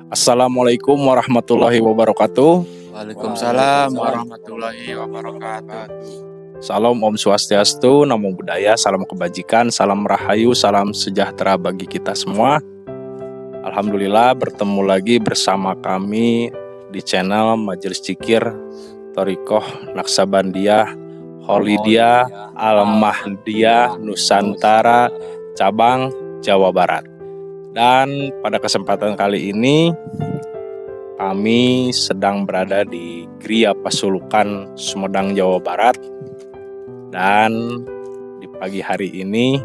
Assalamualaikum warahmatullahi wabarakatuh. Waalaikumsalam warahmatullahi wabarakatuh. Salam Om Swastiastu, Namo Buddhaya, salam kebajikan, salam rahayu, salam sejahtera bagi kita semua. Alhamdulillah bertemu lagi bersama kami di channel Majelis Zikir Thariqah Naqsabandiyah Kholidiyah Al-Mahdiyah Nusantara cabang Jawa Barat. Dan pada kesempatan kali ini kami sedang berada di Gria Pasulukan, Sumedang, Jawa Barat. Dan di pagi hari ini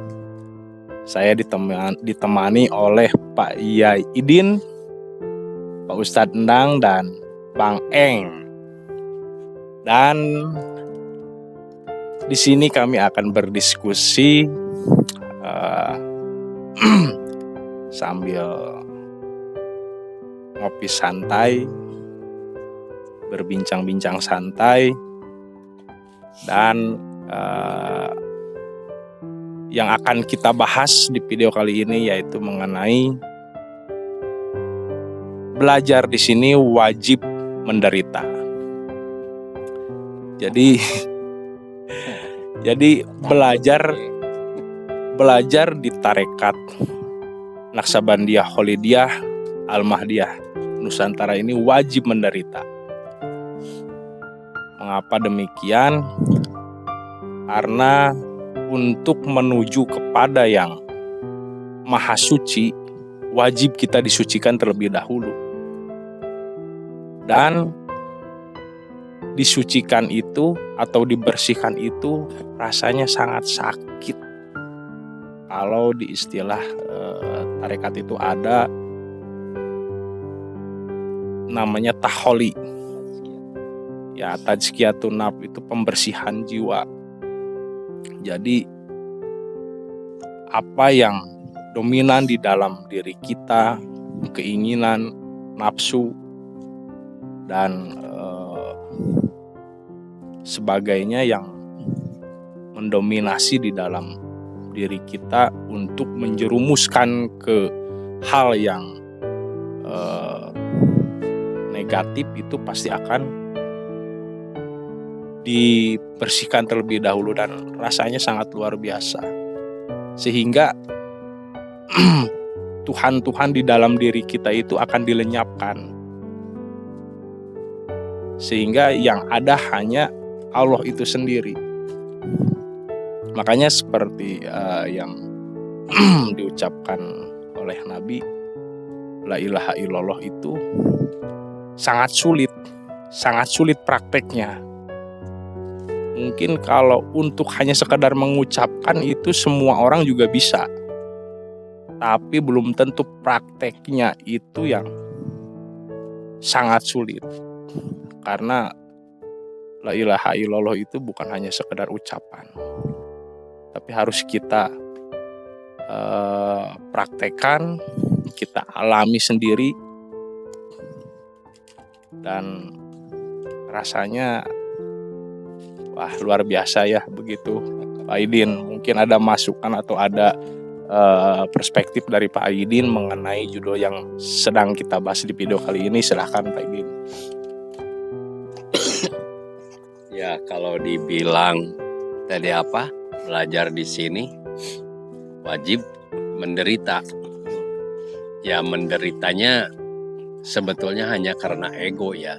saya ditemani oleh Pak Yai Idin, Pak Ustadz Endang, dan Bang Eng. Dan di sini kami akan berdiskusi sambil ngopi santai, berbincang-bincang santai, dan yang akan kita bahas di video kali ini yaitu mengenai belajar di sini wajib menderita. Jadi belajar di tarekat Naqsabandiyah Kholidiyah Al-Mahdiyah Nusantara ini wajib menderita. Mengapa demikian? Karena untuk menuju kepada yang maha suci, wajib kita disucikan terlebih dahulu. Dan disucikan itu atau dibersihkan itu rasanya sangat sakit. Kalau di istilah tarekat itu ada namanya taholi. Ya, tazkiyatun nafs itu pembersihan jiwa. Jadi apa yang dominan di dalam diri kita, keinginan, nafsu, dan sebagainya yang mendominasi di dalam diri kita untuk menjerumuskan ke hal yang negatif itu pasti akan dibersihkan terlebih dahulu dan rasanya sangat luar biasa. Sehingga Tuhan di dalam diri kita itu akan dilenyapkan. Sehingga yang ada hanya Allah itu sendiri. Makanya seperti yang diucapkan oleh Nabi, la ilaha illallah itu sangat sulit prakteknya. Mungkin kalau untuk hanya sekadar mengucapkan itu semua orang juga bisa. Tapi belum tentu prakteknya itu yang sangat sulit. Karena la ilaha illallah itu bukan hanya sekedar ucapan. Tapi harus kita praktekkan, kita alami sendiri. Dan rasanya wah, luar biasa ya begitu Pak Aidin. Mungkin ada masukan atau ada perspektif dari Pak Aidin mengenai judul yang sedang kita bahas di video kali ini. Silahkan Pak Aidin. Ya, kalau dibilang tadi apa? Belajar di sini wajib menderita. Ya, menderitanya sebetulnya hanya karena ego ya.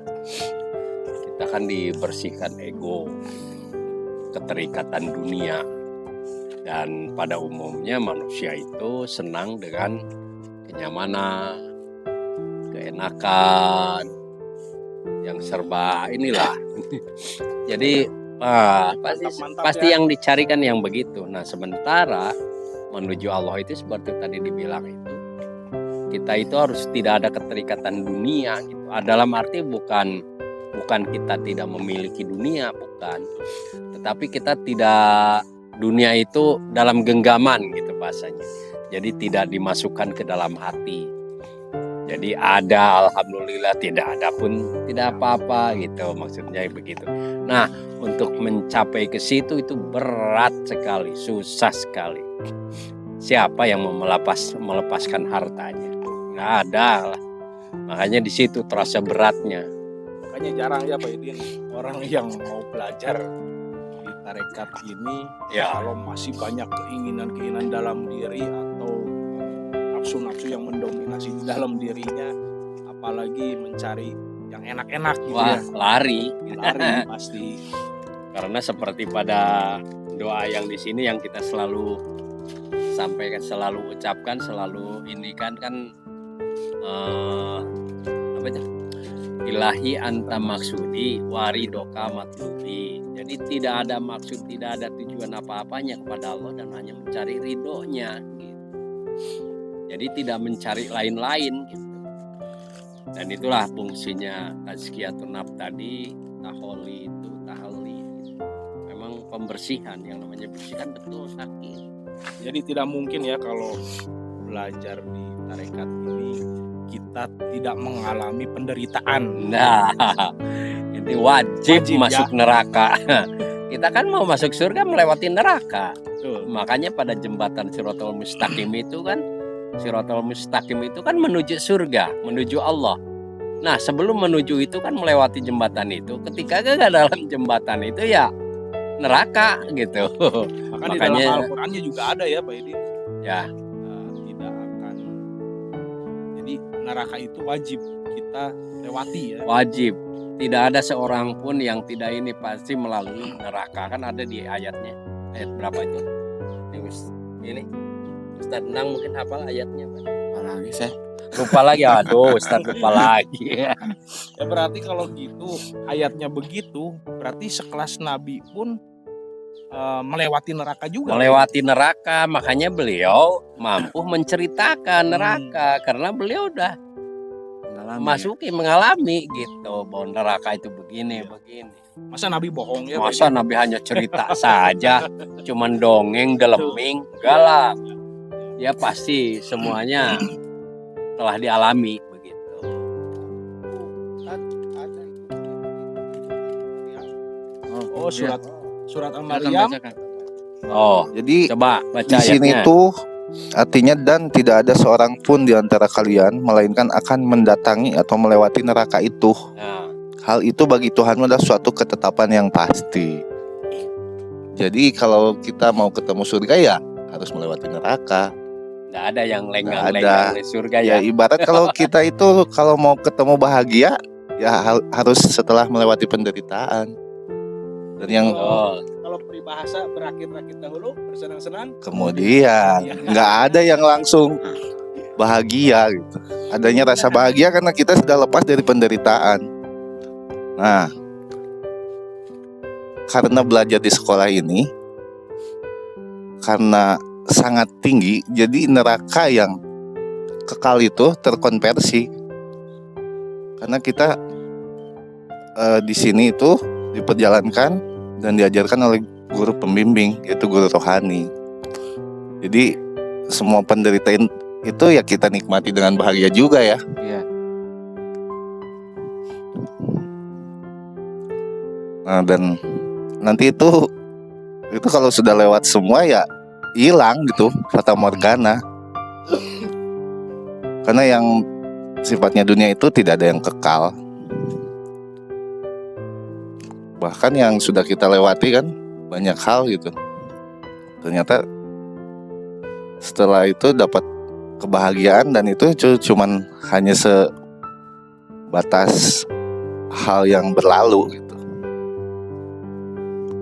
Kita kan dibersihkan ego, keterikatan dunia, dan pada umumnya manusia itu senang dengan kenyamanan, keenakan, yang serba inilah. Jadi pasti yang dicarikan yang begitu. Nah, sementara menuju Allah itu seperti tadi dibilang itu, kita itu harus tidak ada keterikatan dunia gitu. Dalam arti bukan kita tidak memiliki dunia, bukan. Tetapi kita tidak, dunia itu dalam genggaman gitu bahasanya. Jadi tidak dimasukkan ke dalam hati. Jadi ada, alhamdulillah, tidak ada pun tidak apa-apa gitu, maksudnya begitu. Nah, untuk mencapai ke situ itu berat sekali, susah sekali. Siapa yang mau melepaskan hartanya? Nggak ada lah. Makanya di situ terasa beratnya. Makanya jarang ya Pak Idin orang yang mau belajar di tarekat ini Ya. kalau masih banyak keinginan-keinginan dalam diri atau nafsu-nafsu yang mendominasi di dalam dirinya, apalagi mencari yang enak-enak gitu Wah, ya, lari. lari pasti. Karena seperti pada doa yang di sini yang kita selalu sampaikan, selalu ucapkan, selalu ini kan apa itu? Ilahi anta maksudi waridoka matlubi. Jadi tidak ada maksud, tidak ada tujuan apa-apanya kepada Allah dan hanya mencari ridhonya gitu. Jadi tidak mencari lain-lain gitu. Dan itulah fungsinya tazkiyatun nafs tadi, taholi itu, tahalli gitu. Memang pembersihan, yang namanya bersihkan betul sakit. Jadi tidak mungkin ya kalau belajar di tarekat ini kita tidak mengalami penderitaan. Nah, ini wajib Wajib, masuk ya. neraka. Kita kan mau masuk surga melewati neraka. Betul. Makanya pada jembatan Shiratal Mustaqim itu kan, Shiratal Mustaqim itu kan menuju surga, menuju Allah. Nah, sebelum menuju itu kan melewati jembatan itu. Ketika gagal dalam jembatan itu ya neraka gitu. Maka di Makanya- dalam Al-Qur'annya juga ada ya Pak Idin. Ya, Tidak akan. Jadi neraka itu wajib kita lewati ya. wajib. Tidak ada seorang pun yang tidak ini pasti melalui neraka. Kan ada di ayatnya. Ayat berapa itu? Ini Ustaz Nang mungkin hafal ayatnya, Pak. Apalagi saya Lupa lagi, aduh Ustaz lupa lagi. Ya berarti kalau gitu ayatnya begitu, berarti sekelas Nabi pun melewati neraka juga. Melewati neraka, makanya beliau mampu menceritakan neraka karena beliau udah mengalami gitu bahwa neraka itu begini. Masa Nabi bohong ya? Masa Nabi hanya cerita saja, cuman dongeng, deleming, enggak lah. Ya pasti semuanya telah dialami begitu. Oh, surat Al-Maryam. Oh, Jadi coba baca di sini ayatnya. tuh artinya dan tidak ada seorang pun di antara kalian melainkan akan mendatangi atau melewati neraka itu. Nah, Hal itu bagi Tuhan adalah suatu ketetapan yang pasti. Jadi kalau kita mau ketemu surga ya harus melewati neraka. nggak ada yang Nggak lenggang-lenggang ada. di surga Ya ya. ibarat kalau kita itu kalau mau ketemu bahagia ya harus setelah melewati penderitaan. Dan yang Oh, Kalau peribahasa berakit-rakit dahulu, bersenang-senang. kemudian nggak ada yang langsung bahagia gitu. Adanya rasa bahagia karena kita sudah lepas dari penderitaan. Nah, karena belajar di sekolah ini karena sangat tinggi, jadi neraka yang kekal itu terkonversi. Karena kita di sini itu diperjalankan dan diajarkan oleh guru pembimbing, yaitu guru rohani. Jadi semua penderitaan itu ya kita nikmati dengan bahagia juga ya. Nah, dan nanti itu kalau sudah lewat semua ya hilang gitu, fata morgana. Karena yang sifatnya dunia itu tidak ada yang kekal. Bahkan yang sudah kita lewati kan banyak hal gitu. Ternyata setelah itu dapat kebahagiaan dan itu cuman hanya sebatas hal yang berlalu gitu.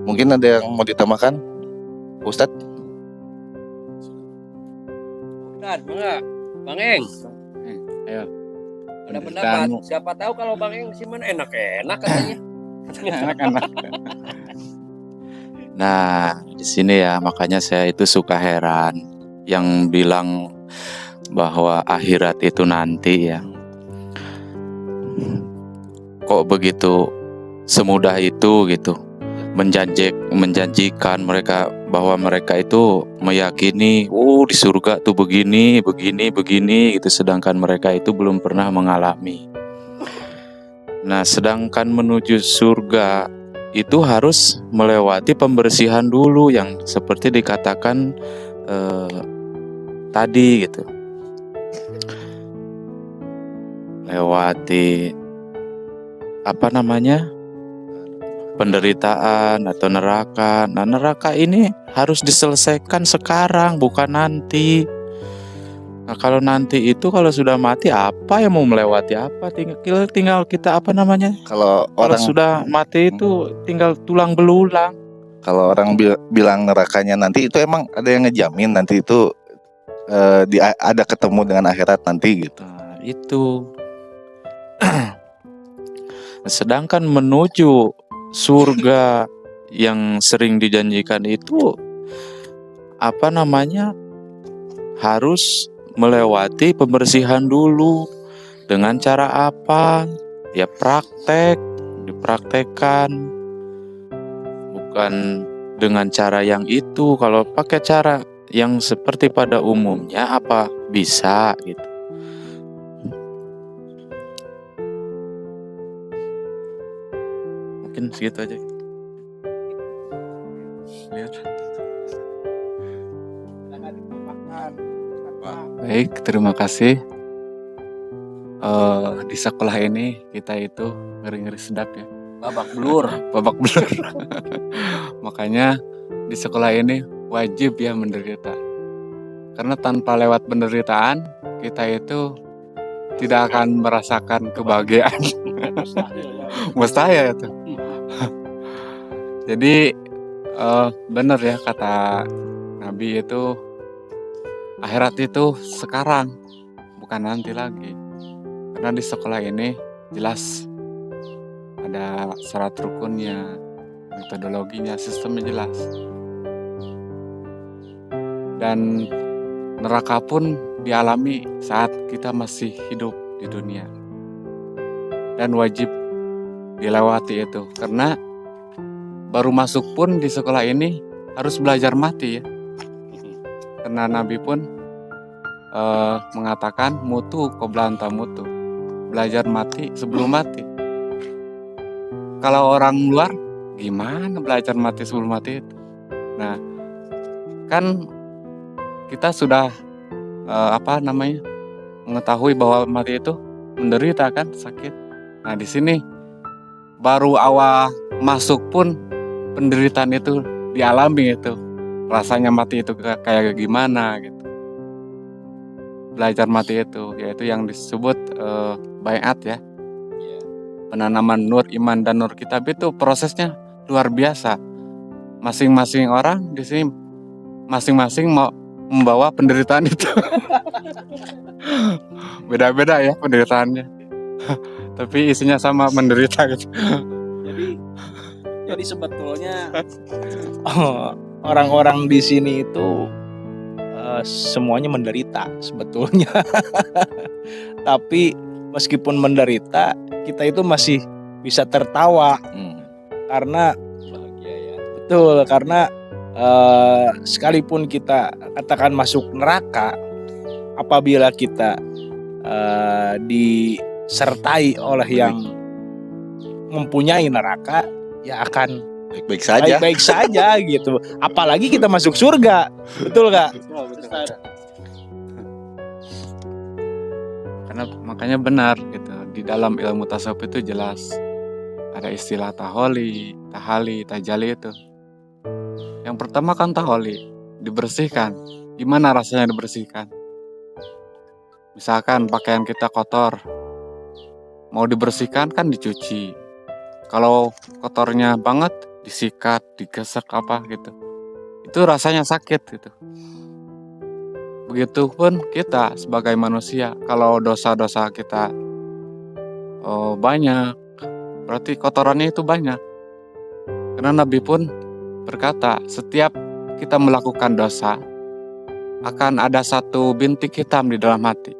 Mungkin ada yang mau ditambahkan, Ustadz? Ustaz, Bang Eng. Ayo. Ada pendapat? Siapa tahu kalau Bang Eng sih mana enak-enak katanya. Anak-anak. Nah, di sini ya makanya saya itu suka heran yang bilang bahwa akhirat itu nanti ya. Kok begitu semudah itu gitu. Menjanjikan mereka bahwa mereka itu meyakini di surga tuh begini gitu, sedangkan mereka itu belum pernah mengalami. Nah, sedangkan menuju surga itu harus melewati pembersihan dulu yang seperti dikatakan tadi gitu. Nah, melewati apa namanya, penderitaan atau neraka. Nah, neraka ini harus diselesaikan sekarang, bukan nanti. Nah, kalau nanti itu kalau sudah mati apa yang mau melewati apa? Tinggal kita apa namanya? Kalau Kalau orang sudah mati itu tinggal tulang belulang. kalau orang bilang nerakanya nanti, itu emang ada yang ngejamin nanti itu ada ketemu dengan akhirat nanti gitu. Nah, itu. Sedangkan menuju surga yang sering dijanjikan itu apa namanya, harus melewati pembersihan dulu. Dengan cara apa? Ya dipraktekkan. Bukan dengan cara yang itu. Kalau pakai cara yang seperti pada umumnya apa bisa gitu. Mungkin segitu aja. Lihat. Baik, terima kasih. Di sekolah ini kita itu ngeri-ngeri sedap ya. Babak belur. Babak belur. Makanya di sekolah ini wajib ya menderita. Karena tanpa lewat penderitaan kita itu tidak akan merasakan kebahagiaan. Mustahil itu. Jadi benar ya kata Nabi itu, akhirat itu sekarang, bukan nanti lagi. Karena di sekolah ini jelas ada syarat rukunnya, metodologinya, sistemnya jelas. Dan neraka pun dialami saat kita masih hidup di dunia. Dan wajib dilewati itu. Karena baru masuk pun di sekolah ini harus belajar mati ya. Karena Nabi pun mengatakan mutu qabla anta mutu. Belajar mati sebelum mati. Kalau orang luar gimana belajar mati sebelum mati itu? Nah, kan kita sudah mengetahui bahwa mati itu menderita kan, sakit. Nah, di sini baru awal masuk pun penderitaan itu dialami itu. Rasanya mati itu kayak gimana gitu. Belajar mati itu yaitu yang disebut baiat ya. Penanaman nur iman dan nur kitab itu prosesnya luar biasa. Masing-masing orang di sini masing-masing mau membawa penderitaan itu. Beda-beda ya penderitaannya. Tapi isinya sama, menderita gitu. Jadi sebetulnya orang-orang di sini itu semuanya menderita sebetulnya. Tapi meskipun menderita, kita itu masih bisa tertawa karena Bahagia ya. betul, karena sekalipun kita katakan masuk neraka, apabila kita disertai oleh yang mempunyai neraka, ya akan Baik-baik saja. baik-baik saja gitu. Apalagi kita masuk surga, betul gak? Karena makanya benar gitu, di dalam ilmu tasawuf itu jelas ada istilah taholi, tahali, tajali itu. Yang pertama kan taholi, dibersihkan. Gimana rasanya dibersihkan? Misalkan pakaian kita kotor, mau dibersihkan kan dicuci. Kalau kotornya banget disikat, digesek apa gitu. Itu rasanya sakit gitu. Begitupun kita sebagai manusia, kalau dosa-dosa kita banyak, berarti kotorannya itu banyak. Karena Nabi pun berkata, setiap kita melakukan dosa, akan ada satu bintik hitam di dalam hati.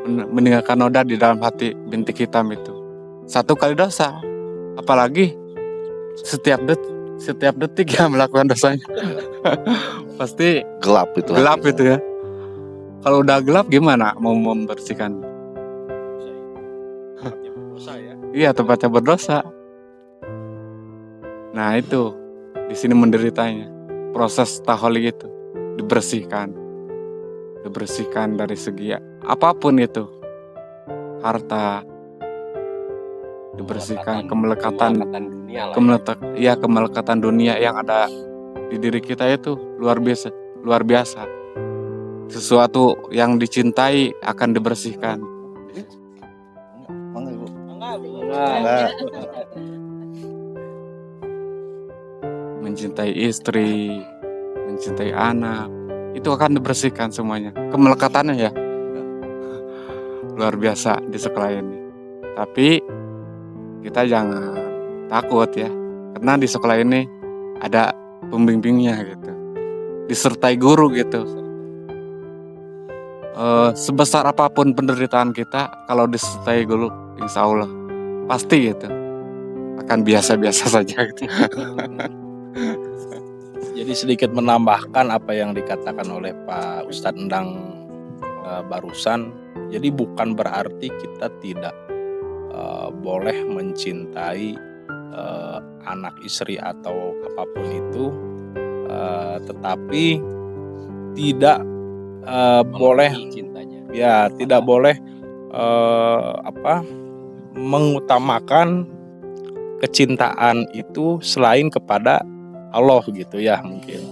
Meninggalkan noda di dalam hati bintik hitam itu. Satu kali dosa, apalagi setiap detik yang melakukan dosanya. Pasti Gelap itu. gelap itu ya. Kalau udah gelap gimana mau membersihkan? Iya, tempatnya berdosa. Nah itu di sini menderitanya. Proses taholi itu dibersihkan dari segi apapun itu, harta, dibersihkan kemelekatan dunia lah. kemelekatan dunia yang ada di diri kita itu luar biasa. Sesuatu yang dicintai akan dibersihkan. Mangga, Ibu. Nah, Mencintai istri, mencintai anak, itu akan dibersihkan semuanya. Kemelekatannya ya luar biasa di sekolah ini. Tapi kita jangan takut ya, karena di sekolah ini ada pembimbingnya gitu, disertai guru gitu. Sebesar apapun penderitaan kita, kalau disertai guru, insya Allah pasti gitu akan biasa-biasa saja gitu. Jadi sedikit menambahkan apa yang dikatakan oleh Pak Ustadz Endang barusan. Jadi bukan berarti kita tidak boleh mencintai anak, istri atau apapun itu, tetapi tidak boleh cintanya. ya tidak boleh mengutamakan kecintaan itu selain kepada Allah gitu ya mungkin.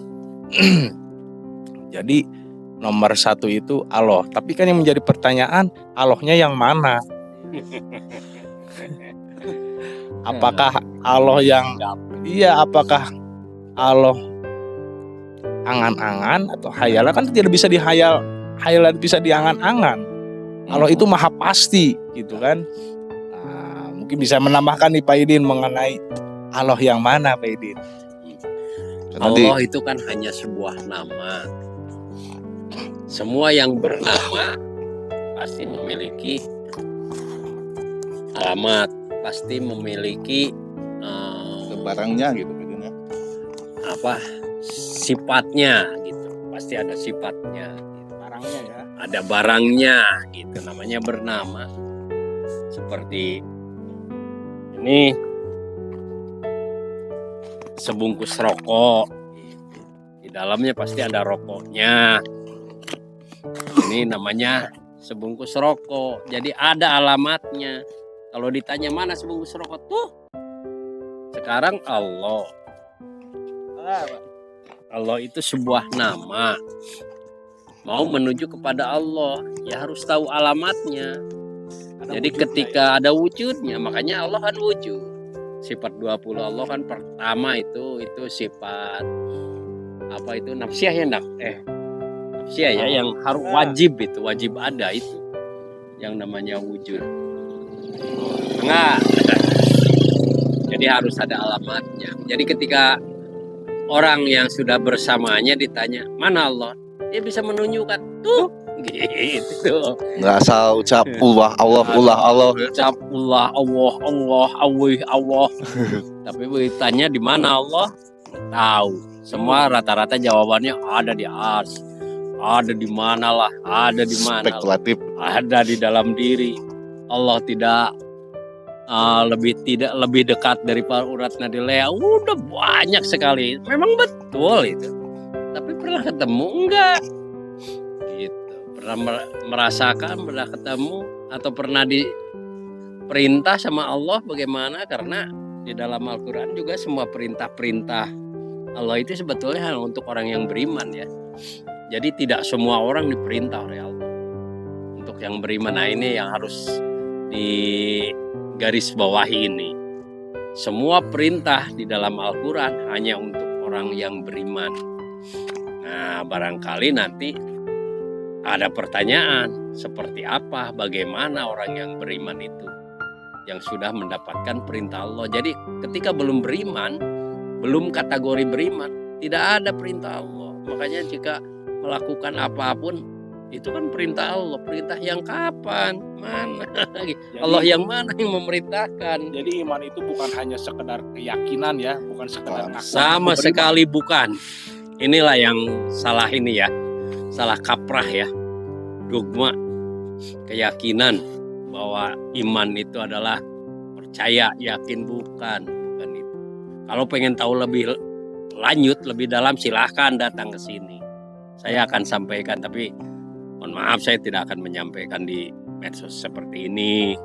Jadi nomor satu itu Allah. Tapi kan yang menjadi pertanyaan, Allahnya yang mana? Apakah Allah yang apakah Allah angan-angan atau hayalan? Kan tidak bisa hayalan bisa diangan-angan. Allah itu maha pasti gitu kan. Nah, mungkin bisa menambahkan nih Pak Idin mengenai Allah yang mana Pak Idin? Allah itu kan hanya sebuah nama. Semua yang bernama pasti memiliki alamat, pasti memiliki Barangnya gitu ya. sifatnya gitu. Pasti ada sifatnya. Barangnya ya. Ada barangnya gitu, namanya bernama. Seperti ini sebungkus rokok, di dalamnya pasti ada rokoknya. Ini namanya sebungkus rokok, jadi ada alamatnya. Kalau ditanya mana sebungkus rokok tuh, sekarang Allah itu sebuah nama. Mau menuju kepada Allah ya harus tahu alamatnya. Jadi ketika ada wujudnya, makanya Allah kan wujud. Sifat 20 Allah kan pertama itu sifat nafsiyah ya nafsiyah ya, yang harus wajib ada itu yang namanya wujud. Jadi harus ada alamatnya. Jadi ketika orang yang sudah bersamanya ditanya mana Allah, dia bisa menunjukkan tuh gitu. Nggak asal ucap Allah. Ucap Allah. Tapi bertanya di mana Allah? Tahu. Semua rata-rata jawabannya ada di ars. Ada di manalah, ada di mana? Spekulatif. Ada di dalam diri. Allah tidak lebih dekat daripada urat nadi Lea. Udah banyak sekali. Memang betul itu. Tapi pernah ketemu enggak? Gitu. Pernah merasakan, pernah ketemu atau pernah diperintah sama Allah bagaimana? Karena di dalam Al-Qur'an juga semua perintah-perintah Allah itu sebetulnya hanya untuk orang yang beriman ya. Jadi tidak semua orang diperintah oleh Allah. Untuk yang beriman, nah ini yang harus di garis bawahi ini. Semua perintah di dalam Al-Quran hanya untuk orang yang beriman. Nah barangkali nanti ada pertanyaan seperti apa, bagaimana orang yang beriman itu yang sudah mendapatkan perintah Allah. Jadi ketika belum beriman, belum kategori beriman, tidak ada perintah Allah. Makanya jika melakukan apapun itu kan perintah Allah. Perintah yang kapan? Mana? Allah yang mana yang memerintahkan? Jadi iman itu bukan hanya sekedar keyakinan ya, bukan sekedar sama sekali bukan. Inilah yang salah ini ya, salah kaprah ya, dogma keyakinan bahwa iman itu adalah percaya, yakin, bukan itu. Kalau pengen tahu lebih lanjut, lebih dalam, silahkan datang ke sini. Saya akan sampaikan, tapi mohon maaf saya tidak akan menyampaikan di medsos seperti ini.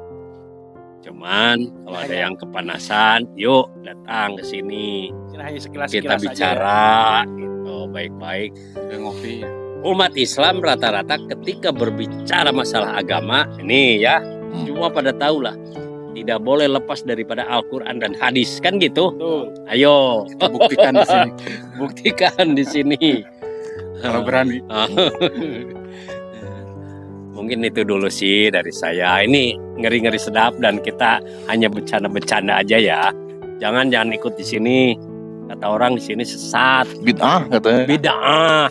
Cuman kalau ada yang kepanasan, yuk datang ke sini. Ini hanya sekilas Kita aja ya. bicara gitu baik-baik. Udah ngopi ya. Umat Islam rata-rata ketika berbicara masalah agama, ini ya, semua pada tahu lah. Tidak boleh lepas daripada Al-Quran dan hadis, kan gitu? Betul. Ayo, Kita buktikan di sini buktikan di sini. kalau berani. Mungkin itu dulu sih dari saya. Ini ngeri-ngeri sedap dan kita hanya bercanda-bercanda aja ya. Jangan ikut di sini. Kata orang di sini sesat, Bid'ah katanya. bid'ah.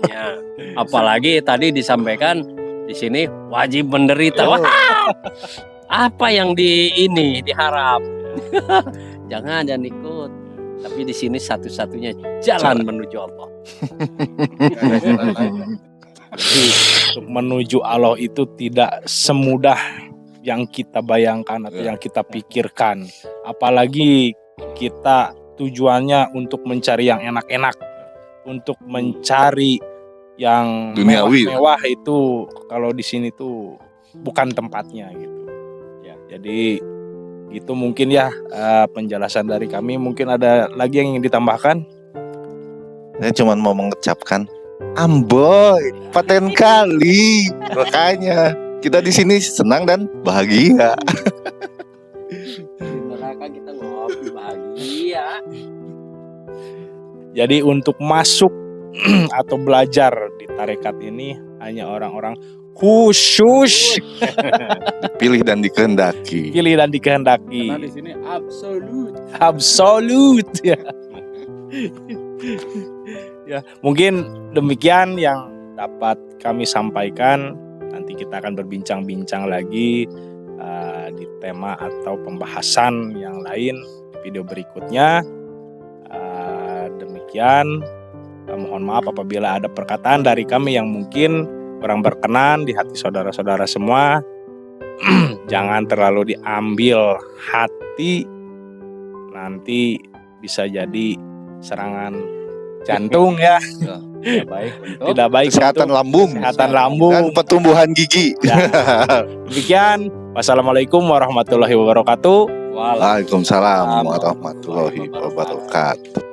Ya. Apalagi tadi disampaikan di sini wajib menderita. Wah, apa yang diharap? jangan ikut. Tapi di sini satu-satunya jalan menuju Allah. Jadi untuk menuju Allah itu tidak semudah yang kita bayangkan atau yang kita pikirkan. Apalagi kita tujuannya untuk mencari yang enak-enak, untuk mencari yang Duniawi. mewah itu kalau di sini tuh bukan tempatnya gitu. Ya, jadi itu mungkin ya penjelasan dari kami. Mungkin ada lagi yang ingin ditambahkan? Saya cuma mau mengucapkan Amboy, paten kali. Makanya kita di sini senang dan bahagia. Di neraka kita ngopi bahagia. Jadi untuk masuk atau belajar di tarekat ini hanya orang-orang khusus, Pilih dan dikehendaki. pilih dan dikehendaki. Karena di sini absolut. Absolut ya. Ya, mungkin demikian yang dapat kami sampaikan. Nanti kita akan berbincang-bincang lagi di tema atau pembahasan yang lain di video berikutnya. Demikian. Mohon maaf apabila ada perkataan dari kami yang mungkin kurang berkenan di hati saudara-saudara semua. Jangan terlalu diambil hati, nanti bisa jadi serangan jantung ya. Ya, baik untuk Tidak baik Kesehatan untuk lambung kesehatan lambung. dan pertumbuhan gigi. Ya. Demikian. Wassalamualaikum warahmatullahi wabarakatuh. Waalaikumsalam warahmatullahi wabarakatuh.